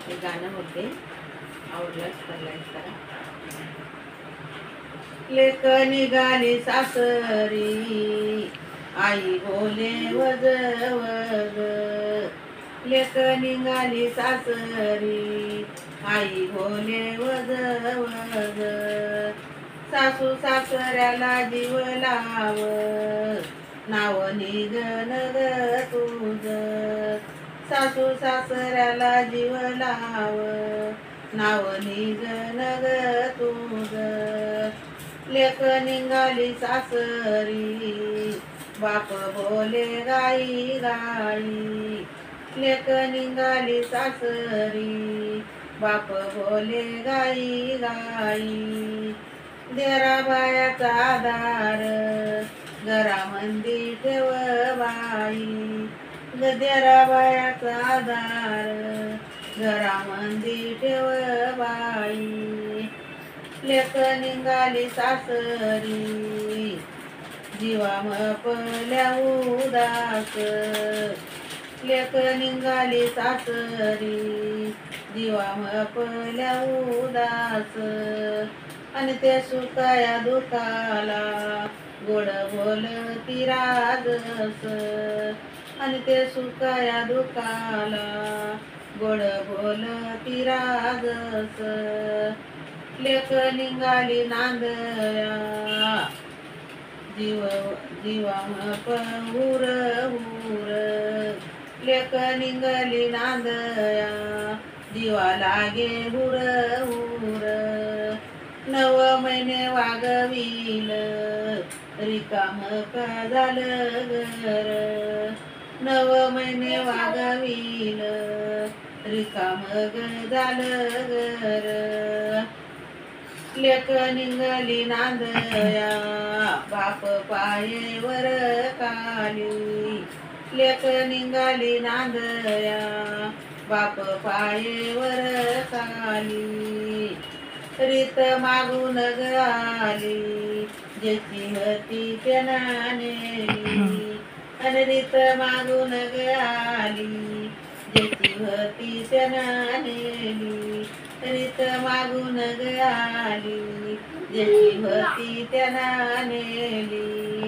हे गाणं होते, आवडलंच तर लाईक करा. लेक निघाली सासरी, आई बोले वज वज. लेक निघाली सासरी, आई बोले वज वज. सासू सासऱ्याला जीव लाव, नाव निघन ग तुझ. सासू सासऱ्याला जीव लाव, नाव निघन ग तुझ. लेक निघाली सासरी, बाप बोले गाई गाई. लेक निघाली सासरी, बाप बोले गाई गाई. देराबायाचा आधार, घरामंदी ठेव बाई. देराबायाचा आधार, घरामंदी ठेव बाई. लेक निघाली सासरी, जीवा मपल्या उदास. लेक निघाली सासरी, जीवा मपल्या उदास. आणि ते सुकाया दुखाला, गोड बोलती राजस. आणि ते सुकाया दुखाला, गोड बोलती राजस. लेक निघाली नांदया, जीवा हुर हुर. लेक निघाली नांदया, जीवा लागे हुर हुर. 9 महिने वागविल, रिकाम का झालं घर. 9 महिने वागविल, रिकाम झालं घर. लेक निघाली नांदया, बाप पायेवर काली. लेक निघाली नांदया, बाप पायेवर काली. रीत मागून ग आली, ज्याची होती त्यांना नेली. आणि रीत मागून ग आली, ज्याची होती त्यांना नेली. रीत मागून ग आली, ज्याची होती त्यांना नेली.